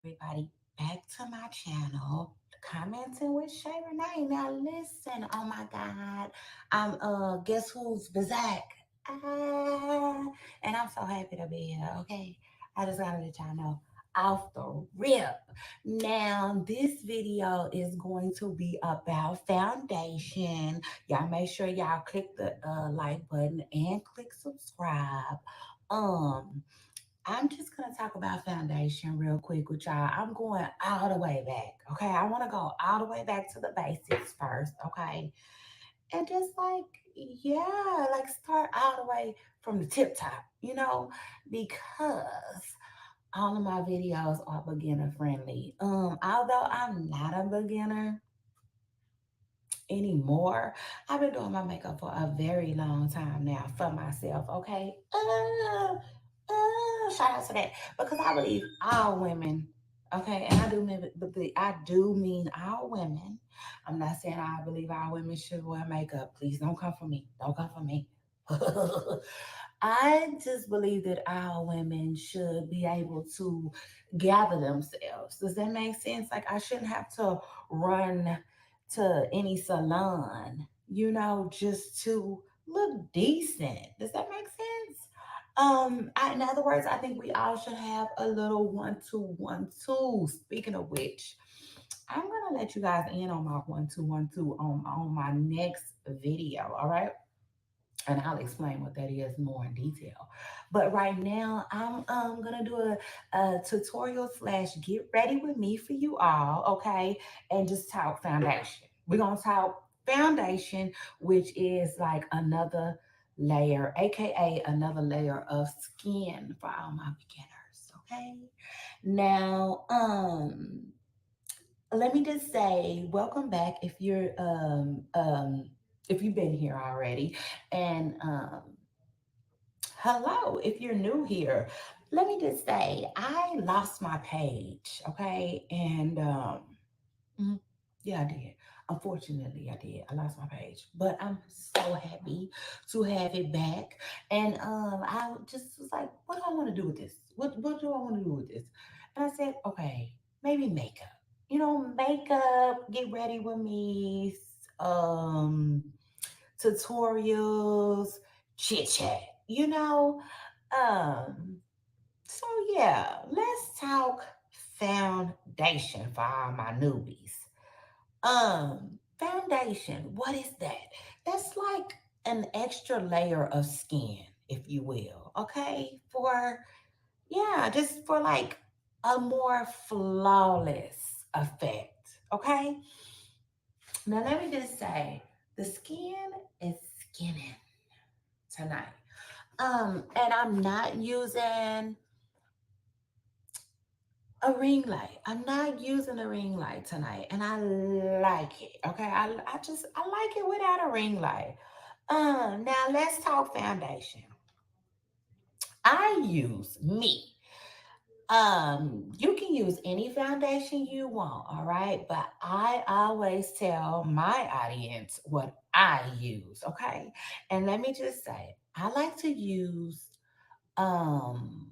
everybody back to my channel. Commenting with Shae Renee. Now listen, oh my God. I'm guess who's back? Ah, and I'm so happy to be here, okay? I just gotta let y'all know off the rip. Now, this video is going to be about foundation. Y'all make sure y'all click the like button and click subscribe. Um, I'm just gonna talk about foundation real quick with y'all. I'm going all the way back. Okay. I want to go all the way back to the basics first. Okay. And just like, yeah, like start all the way from the tip top, because all of my videos are beginner friendly. Although I'm not a beginner anymore, I've been doing my makeup for a very long time now for myself. Okay. Shout out to that because I believe all women. Okay, and I do mean all women. I'm not saying I believe all women should wear makeup. Please don't come for me. Don't come for me. I just believe that all women should be able to gather themselves. Does that make sense? Like I shouldn't have to run to any salon, just to look decent. Does that make sense? In other words, I think we all should have a little 1 2 1 2. Speaking of which, I'm gonna let you guys in on my 1 2 1 2 on my next video. All right, and I'll explain what that is more in detail. But right now, I'm gonna do a tutorial slash get ready with me for you all, okay? And just talk foundation. We're gonna talk foundation, which is like another layer, aka another layer of skin for all my beginners, okay? Now, let me just say welcome back if you've been here already, and hello if you're new here. Let me just say I lost my page, okay? And mhm, yeah, I did. Unfortunately, I did. I lost my page, but I'm so happy to have it back. And I just was like, what do I want to do with this? What do I want to do with this? And I said, okay, maybe makeup. Makeup. Get ready with me. Um, tutorials, chit chat. Um. So yeah, let's talk foundation for all my newbies. Foundation, what is that? That's like an extra layer of skin, if you will, okay? Yeah, just for like a more flawless effect, okay? Now, let me just say the skin is skinning tonight. And I'm not using a ring light. I'm not using a ring light tonight, and I like it. Okay, I like it without a ring light. Now let's talk foundation. I use me. You can use any foundation you want, all right? But I always tell my audience what I use, okay? And let me just say, I like to use um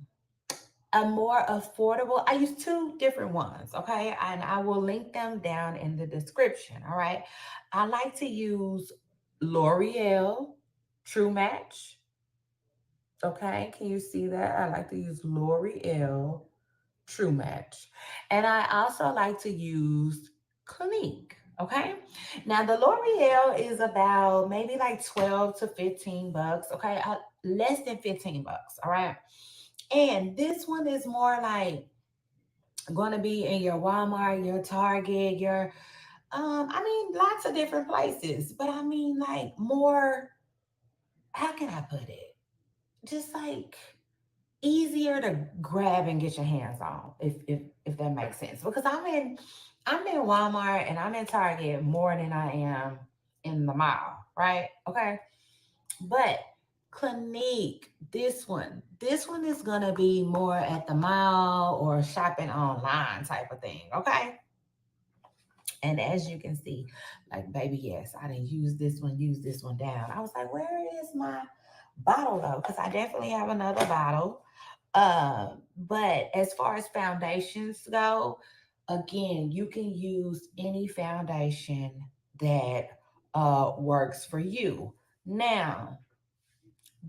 a more affordable. I use two different ones, okay? And I will link them down in the description, all right? I like to use L'Oreal True Match, okay? Can you see that? I like to use L'Oreal True Match. And I also like to use Clinique, okay? Now, the L'Oreal is about maybe like 12 to 15 bucks, okay? Less than 15 bucks, all right? And this one is more like going to be in your Walmart, your Target, lots of different places. But I mean, like more, how can I put it? Just like easier to grab and get your hands on, if that makes sense. Because I'm in Walmart and I'm in Target more than I am in the mall, right? Okay. But Clinique, this one is gonna be more at the mall or shopping online type of thing, okay? And as you can see, like baby, yes, I didn't use this one down. I was like, where is my bottle though? Because I definitely have another bottle. But as far as foundations go, again, you can use any foundation that works for you. Now,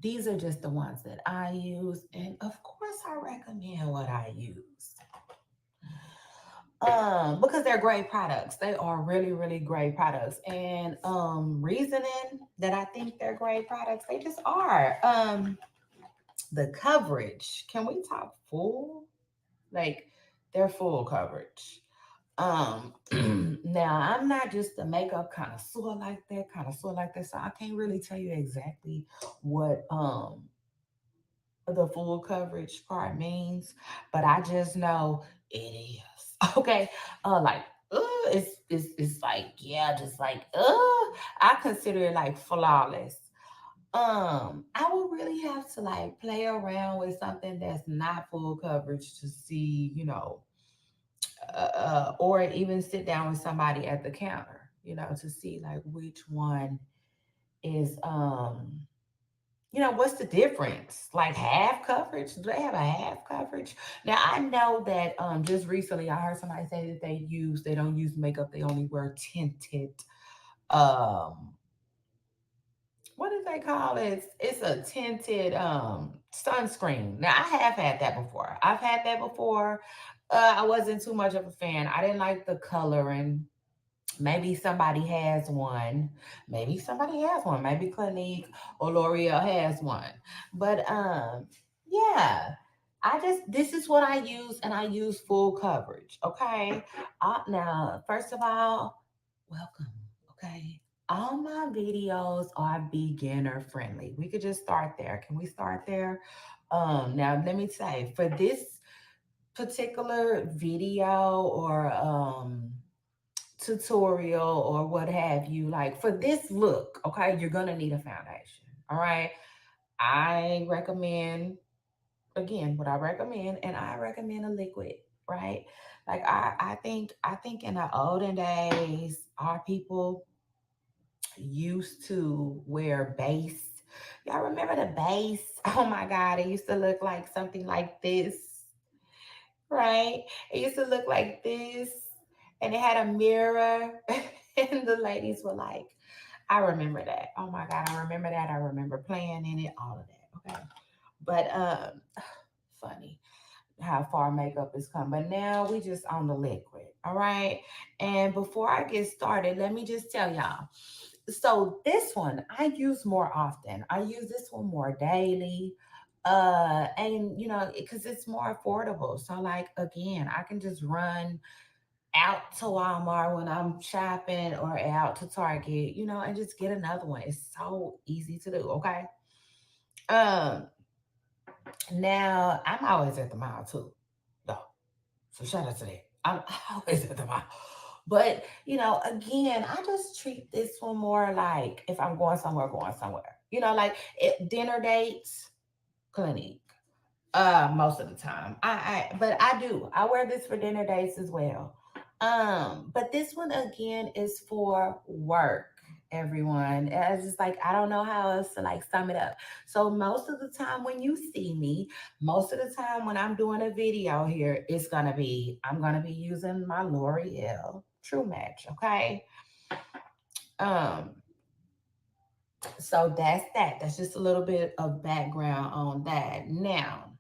these are just the ones that I use, and of course, I recommend what I use. Because they're great products. They are really, really great products. And reasoning that I think they're great products, they just are. The coverage. Can we talk full? Like they're full coverage. Now I'm not just a makeup kind of sort like that, kind of sort like that. So I can't really tell you exactly what the full coverage part means, but I just know it is. Okay. Like it's like, yeah, just like I consider it like flawless. I would really have to like play around with something that's not full coverage to see, or even sit down with somebody at the counter, to see like which one is what's the difference? Like half coverage? Do they have a half coverage? Now I know that just recently I heard somebody say that they don't use makeup, they only wear tinted um what do they call it? It's a tinted sunscreen. Now I have had that before. I've had that before. I wasn't too much of a fan. I didn't like the coloring. Maybe somebody has one. Maybe somebody has one. Maybe Clinique or L'Oreal has one. But yeah. This is what I use, and I use full coverage. Okay. Now, first of all, welcome. Okay. All my videos are beginner friendly. We could just start there. Can we start there? Now let me say, for this particular video or tutorial or what have you, like for this look, okay, you're gonna need a foundation. All right. I recommend, again, what I recommend, and I recommend a liquid, right? Like I think in the olden days, our people used to wear base. Y'all remember the base? Oh my God, it used to look like something like this, right? It used to look like this, and it had a mirror, and the ladies were like, I remember that. Oh my God, I remember that. I remember playing in it, all of that. Okay. But funny how far makeup has come. But now we just on the liquid. All right. And before I get started, let me just tell y'all. So this one I use more often. I use this one more daily. And because it's more affordable. So like again, I can just run out to Walmart when I'm shopping or out to Target, and just get another one. It's so easy to do. Okay. Um, Now I'm always at the mall too, though. So shout out to that. I'm always at the mall. But again, I just treat this one more like if I'm going somewhere, going somewhere. Like dinner dates, Clinique. Most of the time. But I do. I wear this for dinner dates as well. But this one again is for work, everyone. It's just like I don't know how else to like sum it up. So most of the time when you see me, most of the time when I'm doing a video here, I'm gonna be using my L'Oreal True Match. Okay. Um, so that's that. That's just a little bit of background on that. Now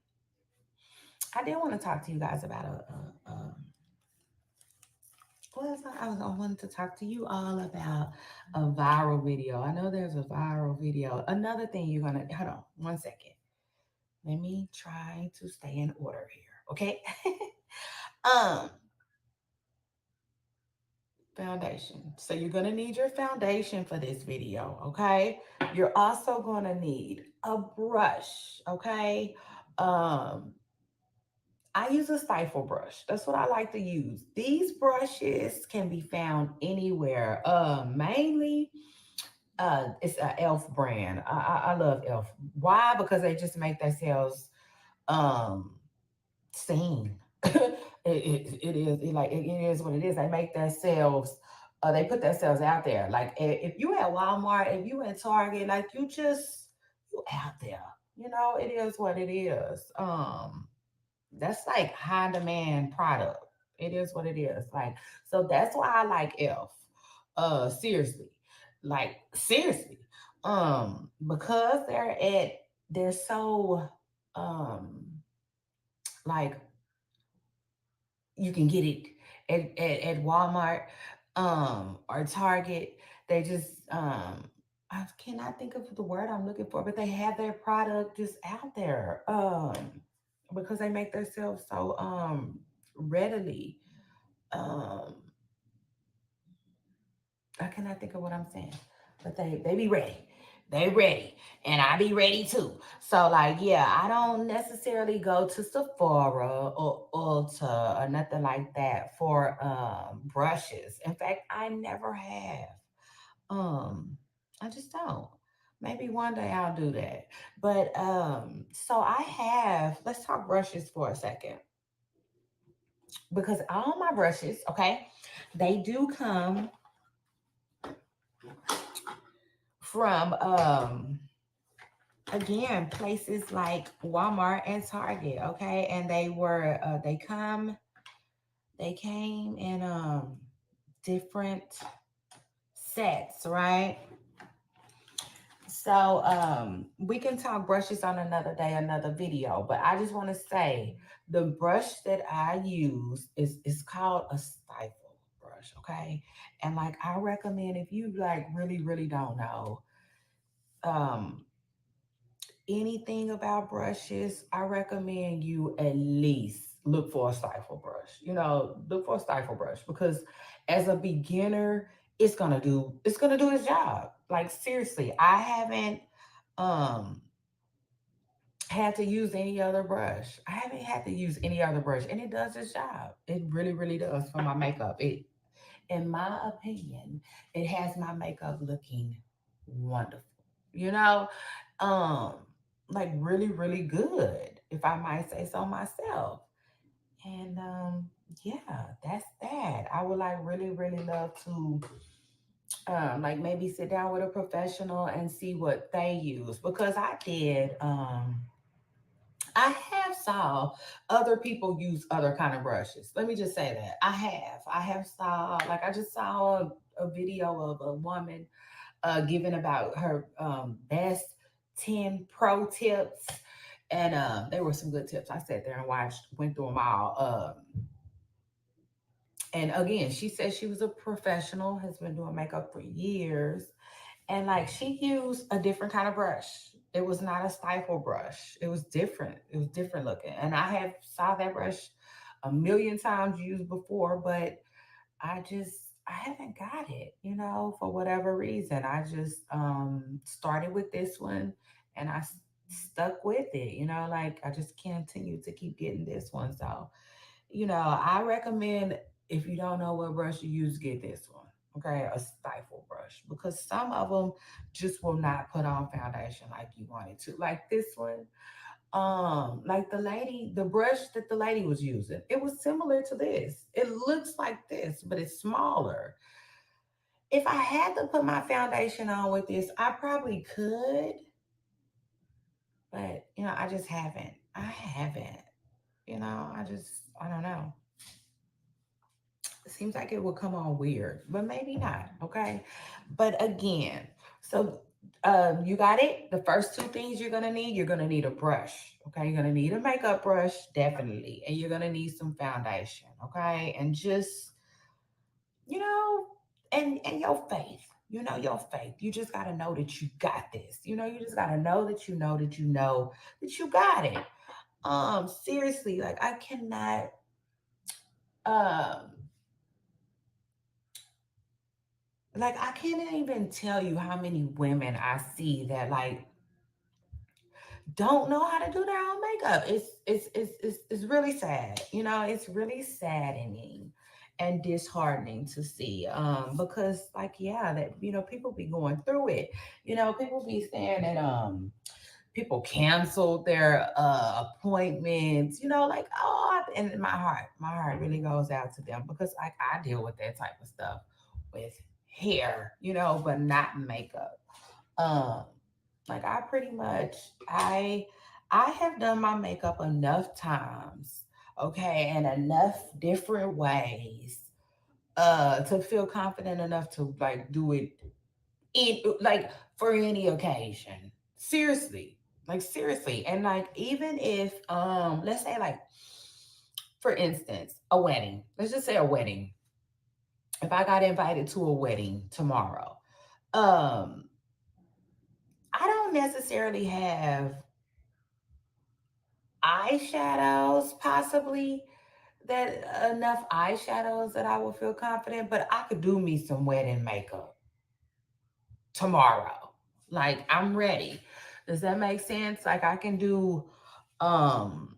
I did want to talk to you guys about what was I wanted to talk to you all about a viral video. I know there's a viral video. Another thing you're gonna hold on 1 second. Let me try to stay in order here. Okay. um Foundation. So you're gonna need your foundation for this video. Okay. You're also gonna need a brush. Okay. Um I use a stifle brush. That's what I like to use. These brushes can be found anywhere. Mainly, it's a Elf brand. I love Elf. Why? Because they just make themselves um seen. It is what it is. They make themselves. They put themselves out there. Like if you at Walmart, if you at Target, like you out there. It is what it is. That's like high demand product. It is what it is. Like, so that's why I like Elf. Seriously. Like, seriously. Because they're so like, you can get it at Walmart, or Target. They just I cannot think of the word I'm looking for, but they have their product just out there. Because they make themselves so readily. Um I cannot think of what I'm saying, but they be ready. They ready, and I be ready too. So like, yeah, I don't necessarily go to Sephora or Ulta or nothing like that for brushes. In fact, I never have. Um, I just don't. Maybe one day I'll do that. But so I have. Let's talk brushes for a second, because all my brushes, okay, they do come from again, places like Walmart and Target, okay? And they came in different sets, right? So we can talk brushes on another day, another video, but I just want to say the brush that I use is called a stifle brush, okay? And like, I recommend, if you like really don't know um anything about brushes, I recommend you at least look for a stifle brush. Look for a stifle brush, because as a beginner, it's gonna do its job. Like, seriously, I haven't um had to use any other brush. I haven't had to use any other brush, and it does its job. It really does for my makeup. In my opinion, it has my makeup looking wonderful. You know, um, like, really good, if I might say so myself. And yeah, that's that. I would like really love to like maybe sit down with a professional and see what they use, because I have saw other people use other kind of brushes. Let me just say that. I have saw, like, I just saw a video of a woman giving about her best 10 pro tips. And there were some good tips. I sat there and went through them all. And again, she said she was a professional, has been doing makeup for years, and like, she used a different kind of brush. It was not a stifle brush. It was different. It was different looking. And I have saw that brush a million times used before, but I haven't got it, for whatever reason. I just started with this one, and stuck with it, like, I just continue to keep getting this one. So, I recommend, if you don't know what brush to use, get this one. Okay, a stifle brush, because some of them just will not put on foundation like you want it to. Like this one, like the brush that the lady was using, it was similar to this. It looks like this, but it's smaller. If I had to put my foundation on with this, I probably could, but I just haven't. I haven't. I don't know. It seems like it will come on weird, but maybe not. Okay. But again, so you got it. The first two things you're gonna need a brush. Okay. You're gonna need a makeup brush, definitely. And you're gonna need some foundation. Okay. And just, you know, and your faith. Your faith. You just gotta know that you got this. You just gotta know that you know that you know that you got it. Seriously, like, I cannot um like, I can't even tell you how many women I see that, like, don't know how to do their own makeup. It's really sad. It's really saddening and disheartening to see. Because, like, yeah, that people be going through it. People be saying that people canceled their appointments. Like, oh, and my heart really goes out to them, because like, I deal with that type of stuff with hair, but not makeup. Um, Like I pretty much I have done my makeup enough times, okay, in enough different ways to feel confident enough to like do it in like for any occasion. Seriously. Like seriously. And like even if let's say like for instance, a wedding. Let's just say a wedding. If I got invited to a wedding tomorrow, um I don't necessarily have eyeshadows possibly that enough eyeshadows that I will feel confident, but I could do me some wedding makeup tomorrow. Like I'm ready. Does that make sense? Like I can do um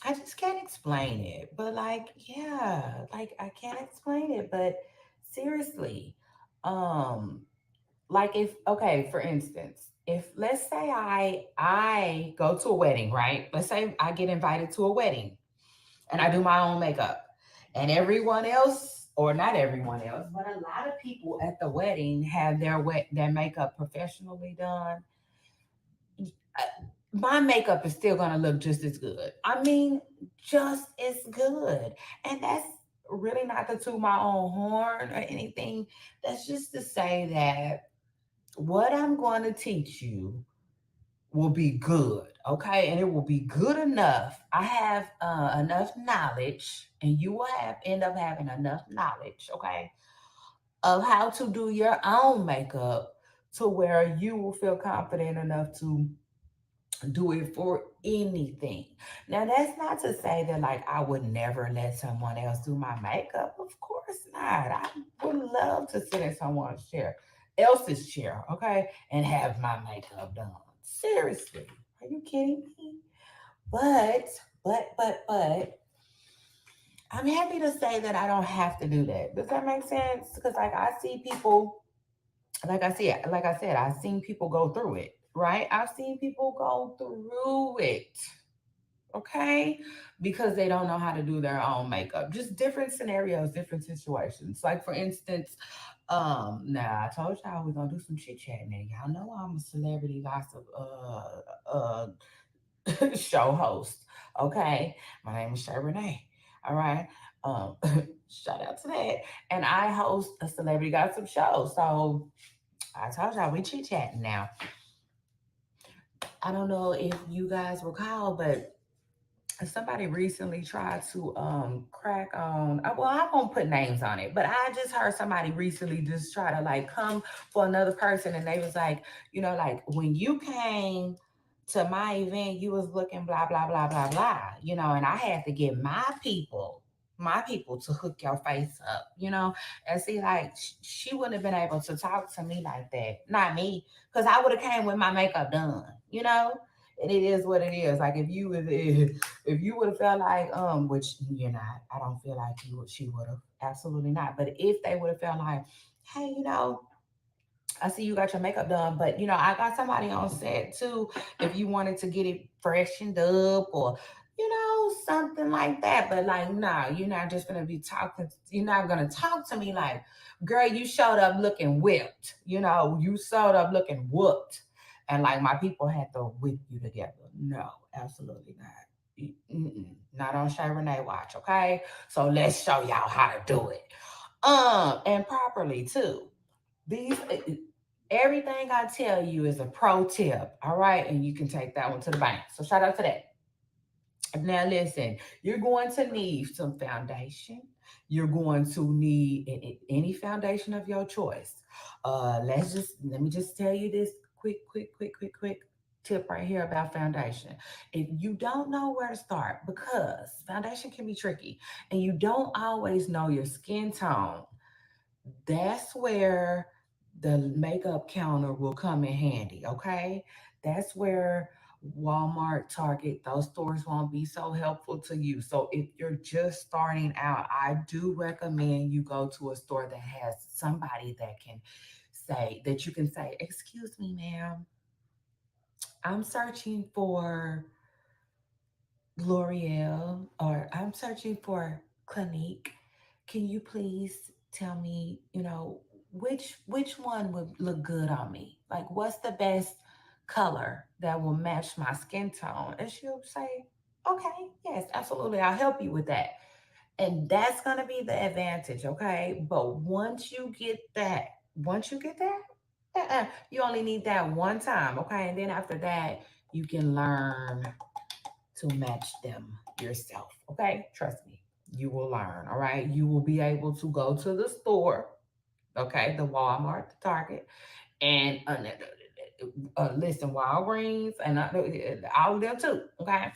I just can't explain it. But like yeah, like I can't explain it, but seriously. Um like if okay, for instance, if let's say I go to a wedding, right? Let's say I get invited to a wedding and I do my own makeup. And everyone else, or not everyone else, but a lot of people at the wedding have their makeup professionally done. uh, My makeup is still gonna look just as good. I mean, just as good. And that's really not to toot my own horn or anything. That's just to say that what I'm going to teach you will be good, okay? And it will be good enough. I have enough knowledge, and you will have end up having enough knowledge, okay, of how to do your own makeup to where you will feel confident enough to do it for anything. Now, that's not to say that like I would never let someone else do my makeup. Of course not. I would love to sit in someone's chair, else's chair, okay, and have my makeup done. Seriously, are you kidding me? But, but, I'm happy to say that I don't have to do that. Does that make sense? Because like I see people, like I said, I've seen people go through it, right? I've seen people go through it, okay, because they don't know how to do their own makeup. Just different scenarios, different situations. Like for instance, now I told y'all we're gonna do some chit chat now. Y'all know I'm a celebrity gossip show host. Okay. My name is Shae Renee. All right. Um shout out to that. And I host a celebrity gossip show. So I told y'all we chit chatting now. I don't know if you guys recall, but somebody recently tried to crack on well, I won't put names on it, but I just heard somebody recently just try to like come for another person, and they was like, like when you came to my event you was looking blah blah blah blah blah, and I had to get my people to hook your face up, and see, like she wouldn't have been able to talk to me like that, not me, because I would have came with my makeup done, and it is what it is. Like if you would have felt like, which you're not, I don't feel like she would have, absolutely not. But if they would have felt like, hey, I see you got your makeup done, but I got somebody on set too. If you wanted to get it freshened up or something like that, but like, nah, you're not just gonna be talking. You're not gonna talk to me like, girl, you showed up looking whipped. You showed up looking whooped, and like my people had to whip you together. No, absolutely not. Not on Shae Renee watch, okay? So let's show y'all how to do it. And properly too. These everything I tell you is a pro tip, all right? And you can take that one to the bank. So shout out to that. Now listen, you're going to need some foundation. You're going to need any foundation of your choice. Let me just tell you this quick tip right here about foundation. If you don't know where to start, because foundation can be tricky, and you don't always know your skin tone, that's where the makeup counter will come in handy, okay? That's where Walmart, Target, those stores won't be so helpful to you. So if you're just starting out, I do recommend you go to a store that has somebody that you can say, "Excuse me, ma'am, I'm searching for L'Oreal, or I'm searching for Clinique. Can you please tell me, which one would look good on me?" Like, what's the best color that will match my skin tone? And she'll say, okay, yes, absolutely. I'll help you with that. And that's going to be the advantage. Okay. But once you get that, you only need that one time. Okay. And then after that, you can learn to match them yourself. Okay. Trust me, you will learn. All right. You will be able to go to the store. Okay. The Walmart, the Target, and listen, Walgreens, and all of them too. Okay.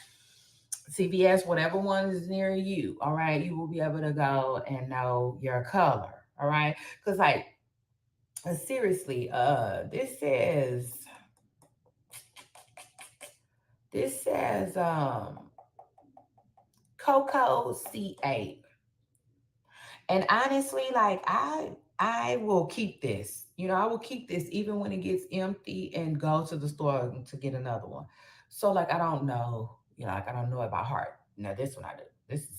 CVS, whatever one is near you. All right. You will be able to go and know your color. All right. Because, like, seriously, this says Cocoa C8. And honestly, like, I will keep this. I will keep this even when it gets empty and go to the store to get another one. So, like, I don't know, like, I don't know it by heart. Now this one I do. This is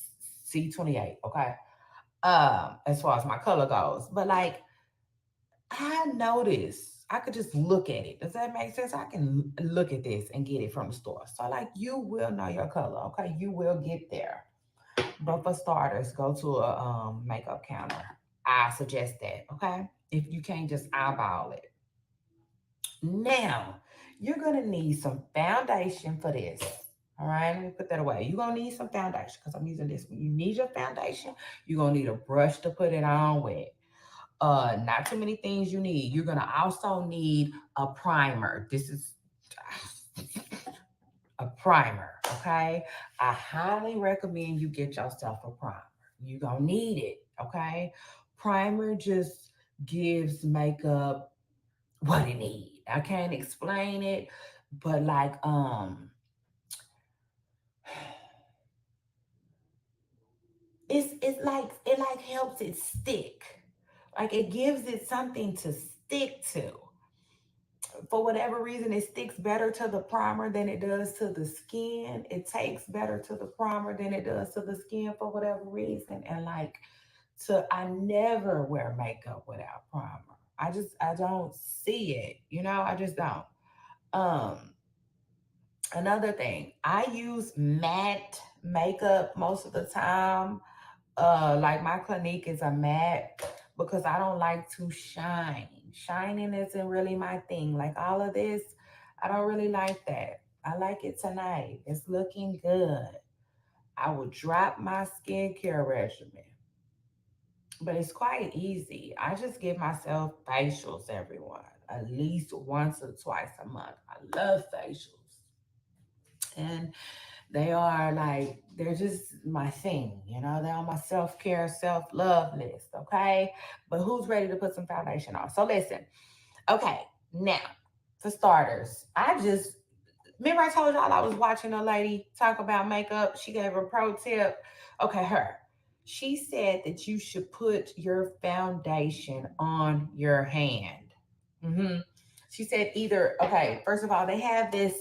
C28, okay? As far as my color goes. But, like, I notice I could just look at it. Does that make sense? I can look at this and get it from the store. So, like, you will know your color, okay? You will get there. But for starters, go to a makeup counter. I suggest that, okay? If you can't just eyeball it. Now, you're gonna need some foundation for this. All right, let me put that away. You're gonna need some foundation because I'm using this one. You need your foundation. You're gonna need a brush to put it on with. Not too many things you need. You're gonna also need a primer. This is a primer, okay? I highly recommend you get yourself a primer. You're gonna need it, okay? Primer just gives makeup what it needs. I can't explain it, but like it like helps it stick. Like it gives it something to stick to. For whatever reason, it sticks better to the primer than it does to the skin. It takes better to the primer than it does to the skin for whatever reason. And like, I never wear makeup without primer. I don't see it. I just don't. Um, Another thing, I use matte makeup most of the time. Like my Clinique is a matte because I don't like to shine. Shining isn't really my thing. Like all of this, I don't really like that. I like it tonight. It's looking good. I will drop my skincare regimen, but it's quite easy. I just give myself facials, everyone, at least once or twice a month. I love facials. And they're just my thing, they're on my self-care, self-love list, okay? But who's ready to put some foundation on? So listen, okay, now for starters, remember I told y'all I was watching a lady talk about makeup. She gave a pro tip. Okay, her. She said that you should put your foundation on your hand. hmm She said either, okay, first of all, they have this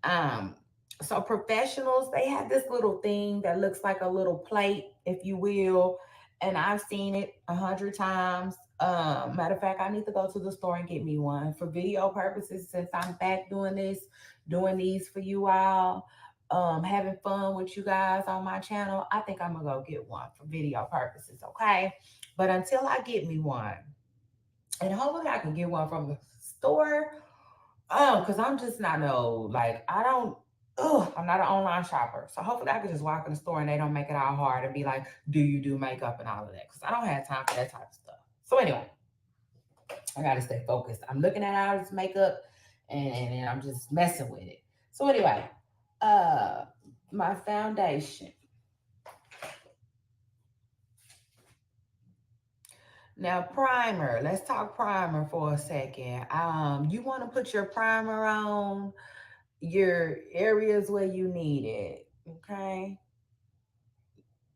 um, so professionals, they have this little thing that looks like a little plate, if you will, and I've seen it 100 times. Matter of fact, I need to go to the store and get me one for video purposes. Since I'm back doing this, doing these for you all, having fun with you guys on my channel, I think I'm gonna go get one for video purposes. Okay, but until I get me one, and hopefully I can get one from the store. Oh, because I'm just not no, like, I don't, I'm not an online shopper. So hopefully I can just walk in the store and they don't make it all hard and be like, do you do makeup and all of that? Because I don't have time for that type of stuff. So anyway, I got to stay focused. I'm looking at all this makeup and I'm just messing with it. So anyway, uh, my foundation. Now, primer. Let's talk primer for a second. You want to put your primer on your areas where you need it. Okay.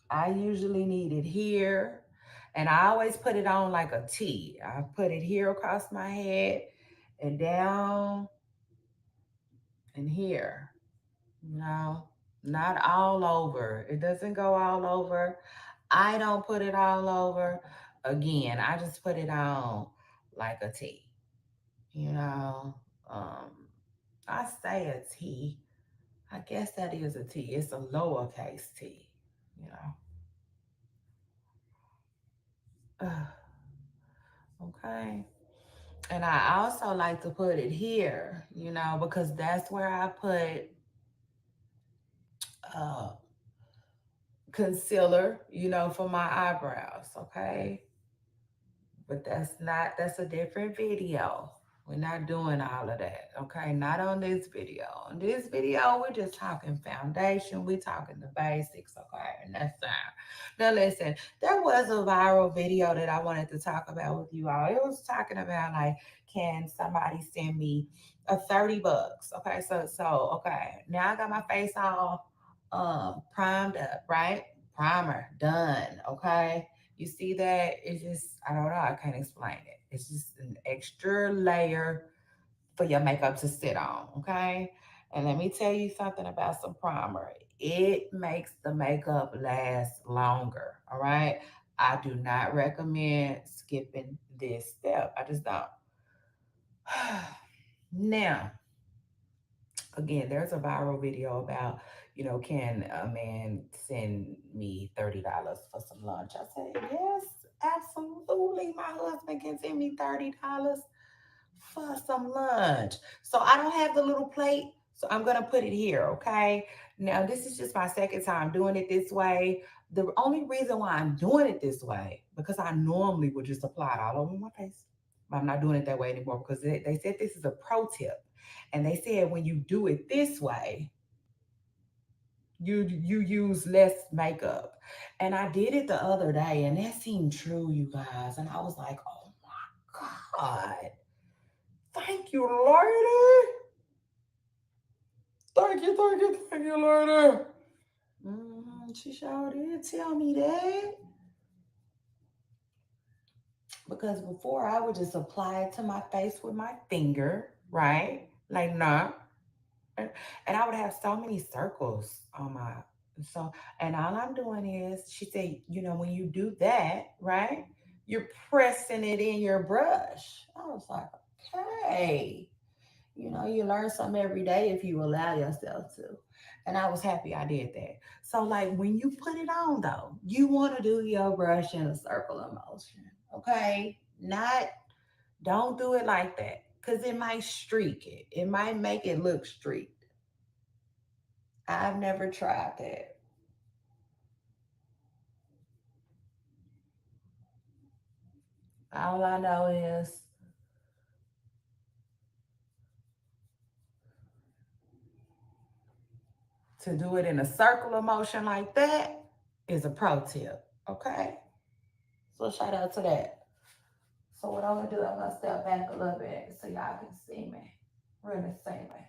I usually need it here. And I always put it on like a T. I put it here across my head and down and here. No, not all over. It doesn't go all over. I don't put it all over. Again, I just put it on like a T. you know. Um, I say a T. I guess that is a T. It's a lowercase T, you know. Okay. And I also like to put it here, because that's where I put uh, concealer, for my eyebrows. Okay. But that's a different video. We're not doing all of that, okay? Not on this video. On this video, we're just talking foundation. We're talking the basics, okay? And that's that. Now, listen, there was a viral video that I wanted to talk about with you all. It was talking about, like, can somebody send me a 30 bucks? Okay, okay. Now I got my face all primed up, right? Primer done, okay? You see that? It's just, I don't know, I can't explain it. It's just an extra layer for your makeup to sit on, okay? And let me tell you something about some primer. It makes the makeup last longer, all right? I do not recommend skipping this step. I just don't. Now, again, there's a viral video about, can a man send me $30 for some lunch? I said, yes, absolutely. My husband can send me $30 for some lunch. So I don't have the little plate, so I'm gonna put it here, okay? Now this is just my second time doing it this way. The only reason why I'm doing it this way, because I normally would just apply it all over my face. But I'm not doing it that way anymore because they said this is a pro tip. And they said when you do it this way, you use less makeup. And I did it the other day and that seemed true, you guys. And I was like, oh my God. Thank you, lady. Thank you, lady. She sure did tell me that. Because before I would just apply it to my face with my finger, right? Like, nah. And I would have so many circles on my, so, and all I'm doing is, she said, when you do that, right? You're pressing it in your brush. I was like, okay. You learn something every day if you allow yourself to. And I was happy I did that. So, like, when you put it on, though, you want to do your brush in a circle of motion, okay? Not, don't do it like that because it might streak it. It might make it look streaked. I've never tried that. All I know is to do it in a circle of motion like that is a pro tip, okay? So, shout out to that. So what I'm gonna do, I'm gonna step back a little bit so y'all can see me, really see me.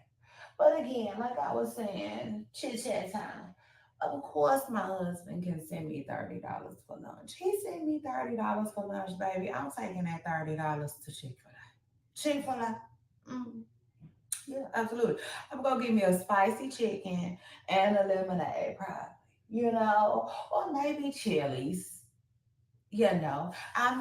But again, like I was saying, chit chat time. Of course, my husband can send me $30 for lunch. He sent me $30 for lunch, baby. I'm taking that $30 to Chick Fil A. Chick Fil A. Mm, yeah, absolutely. I'm gonna give me a spicy chicken and a lemonade, probably. Or maybe Chili's. I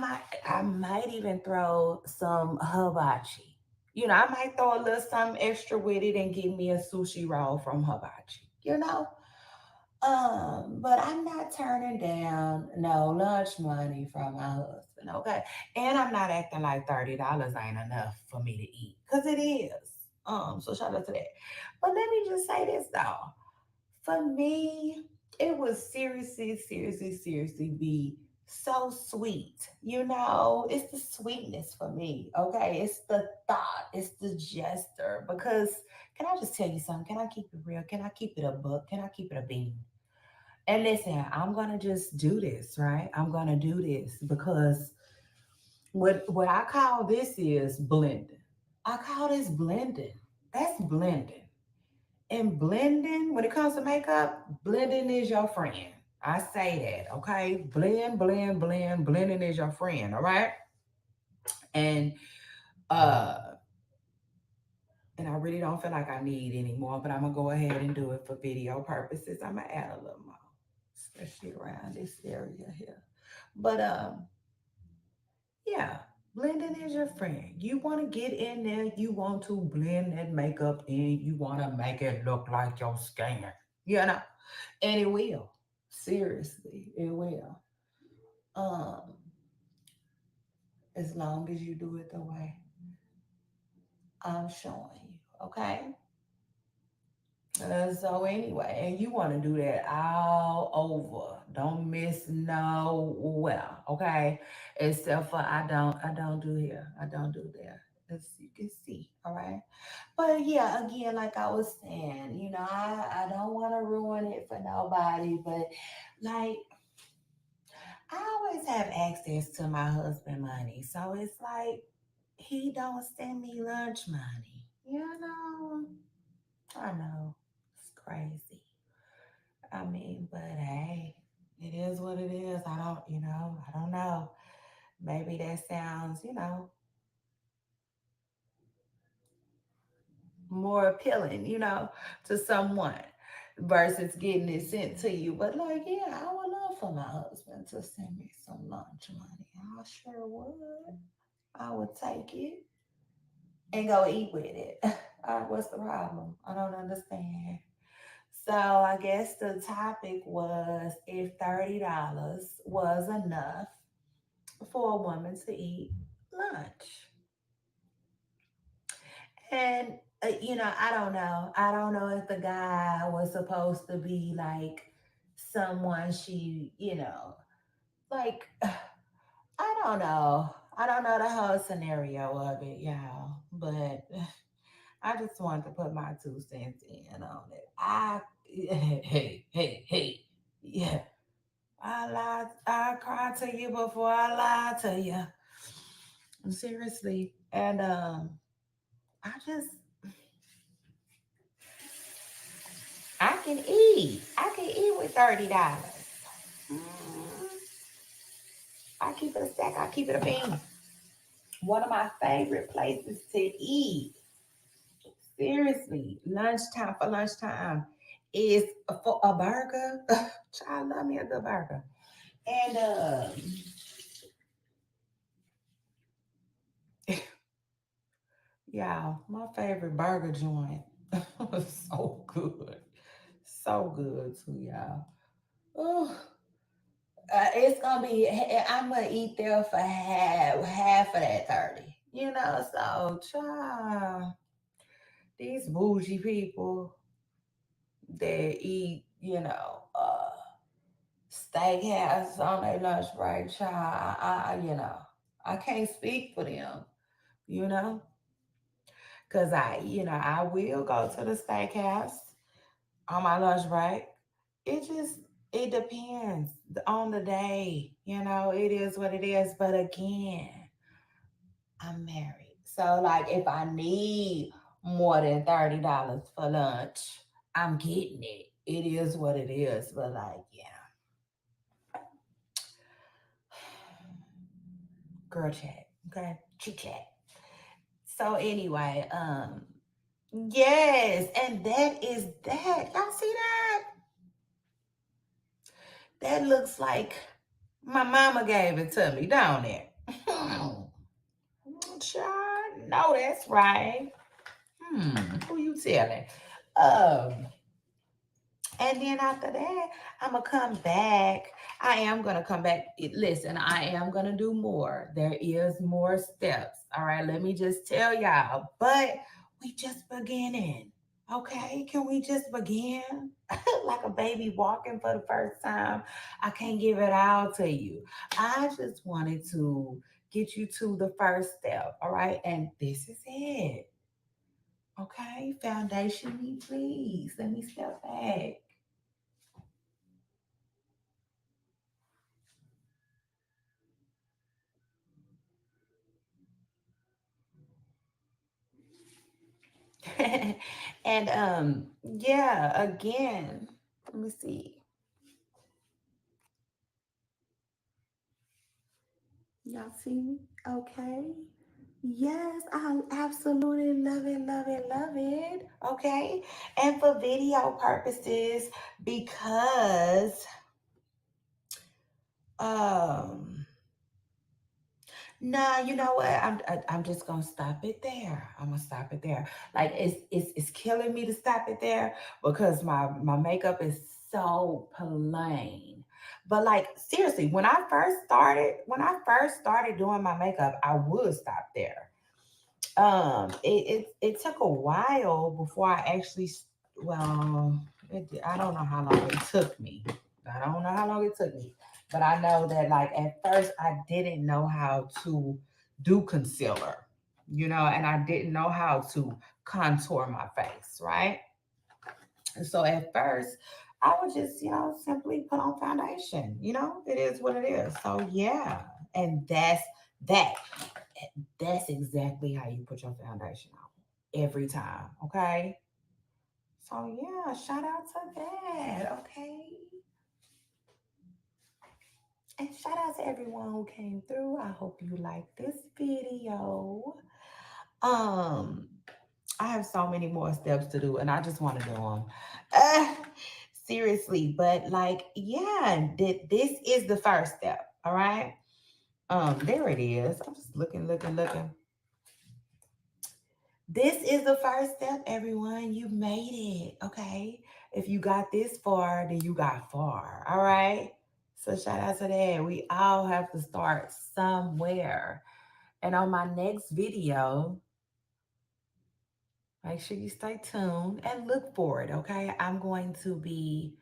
might even throw some hibachi. I might throw a little something extra with it and give me a sushi roll from hibachi. But I'm not turning down no lunch money from my husband, okay? And I'm not acting like $30 ain't enough for me to eat. Cause it is. So shout out to that. But let me just say this though. For me, it was seriously, seriously, seriously be so sweet. It's the sweetness for me. Okay. It's the thought, it's the gesture. Because can I just tell you something? Can I keep it real? Can I keep it a book? Can I keep it a bean? And listen, I'm gonna just do this, right? I'm gonna do this because what I call this is blending. I call this blending. That's blending. And blending, when it comes to makeup, blending is your friend. I say that, okay? Blend, blend, blend. Blending is your friend, all right? And uh and I really don't feel like I need any more, but I'm gonna go ahead and do it for video purposes. I'm gonna add a little more, especially around this area here. But yeah. Blending is your friend. You want to get in there, you want to blend that makeup in, you want to make it look like your skin, you know, and it will. Seriously, it will. Um, as long as you do it the way I'm showing you, okay? So anyway, and you want to do that all over. Don't miss no well, okay? Except for I don't do here. I don't do there. As you can see, all right. But yeah, again, like I was saying, I don't want to ruin it for nobody, but like I always have access to my husband money, so it's like he don't send me lunch money. I know it's crazy. I mean, but hey, it is what it is. I don't know. Maybe that sounds, more appealing, to someone versus getting it sent to you. But like, yeah, I would love for my husband to send me some lunch money. I sure would. I would take it and go eat with it. What's the problem? I don't understand. So I guess the topic was if $30 was enough for a woman to eat lunch. And I don't know. I don't know if the guy was supposed to be like someone she, like I don't know. I don't know the whole scenario of it, y'all. But I just wanted to put my 2 cents in on it. Hey. Yeah. I cried to you before I lied to you. Seriously. And I just I can eat. I can eat with $30. I keep it a stack. I keep it a bean. One of my favorite places to eat, seriously, lunchtime for lunchtime, is for a burger. Child, love me a good burger. And y'all, my favorite burger joint was so good, so good too, y'all. Oh, it's gonna be. I'm gonna eat there for half of that 30. So child, these bougie people that eat, steakhouse on their lunch break, child. I can't speak for them, you know, because I will go to the steakhouse on my lunch break. It just, it depends on the day, it is what it is. But again, I'm married. So, like, if I need more than $30 for lunch, I'm getting it. It is what it is. But, like, yeah, girl chat, okay? Chit chat. So, anyway, yes, and that is that. Y'all see that? That looks like my mama gave it to me, don't it? Child, no, that's right. Who you telling? Um, And then after that, I'm gonna come back. I am gonna come back. Listen, I am gonna do more. There is more steps. All right, let me just tell y'all. But we just beginning. Okay, can we just begin? Like a baby walking for the first time. I can't give it all to you. I just wanted to get you to the first step. All right, and this is it. Okay, foundation me, please. Let me step back. And yeah, again, let me see. Y'all see me? Okay. Yes, I absolutely love it, love it, love it. Okay. And for video purposes, because um Nah, you know what? I'm just gonna stop it there. I'm gonna stop it there. Like it's killing me to stop it there because my makeup is so plain. But like seriously, when I first started doing my makeup, I would stop there. It took a while before I actually well, I don't know how long it took me. I don't know how long it took me, but I know that like at first I didn't know how to do concealer, and I didn't know how to contour my face, right? And so at first I would just, simply put on foundation. It is what it is. So yeah, and that that's exactly how you put your foundation on every time. Okay. So yeah, shout out to that. Okay. And shout out to everyone who came through. I hope you liked this video. Um, I have so many more steps to do, and I just want to do them. Uh, seriously, but like, yeah, this is the first step. All right. There it is. I'm just looking, looking, looking. This is the first step, everyone. You made it. Okay. If you got this far, then you got far. All right. So shout out to that. We all have to start somewhere. And on my next video, make sure you stay tuned and look for it. Okay. I'm going to be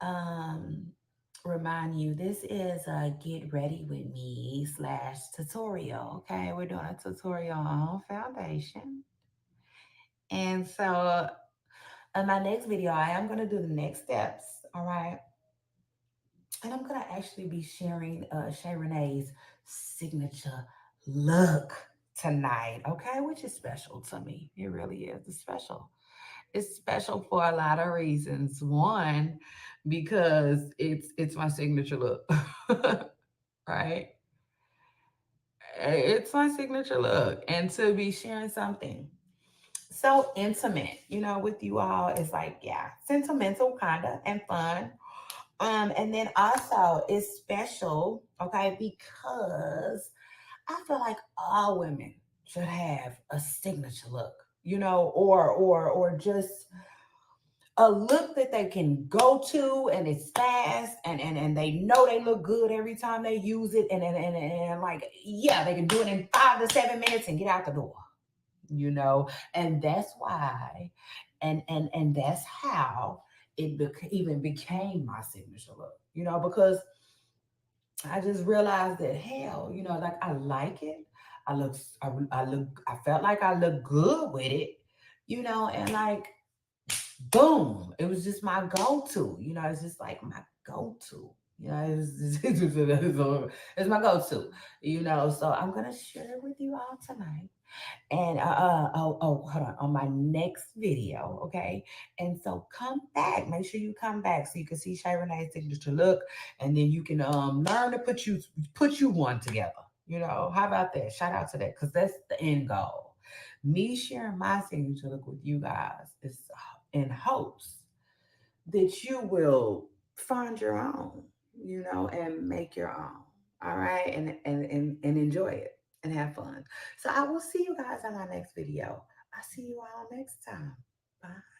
um remind you this is a get ready with me slash tutorial. Okay. We're doing a tutorial on foundation. And so in my next video, I am going to do the next steps. All right. And I'm going to actually be sharing Shae Renee's signature look tonight. Okay. Which is special to me. It really is. It's special. It's special for a lot of reasons. One, because it's my signature look. Right. It's my signature look. And to be sharing something so intimate, with you all is like, yeah, sentimental kind of and fun. And then also it's special, okay, because I feel like all women should have a signature look, or just a look that they can go to and it's fast and they know they look good every time they use it and like yeah, they can do it in 5 to 7 minutes and get out the door, and that's why and that's how even became my signature look, because I just realized that hell, like I like it. I felt like I looked good with it, and like boom, it was just my go-to. It's just like my go-to. It's my go-to. So I'm gonna share it with you all tonight. And hold on my next video, okay? And so come back. Make sure you come back so you can see Shae Renee's signature look, and then you can learn to put you one together. How about that? Shout out to that because that's the end goal. Me sharing my signature look with you guys is in hopes that you will find your own, and make your own. All right, and enjoy it and have fun. So I will see you guys on my next video. I'll see you all next time. Bye.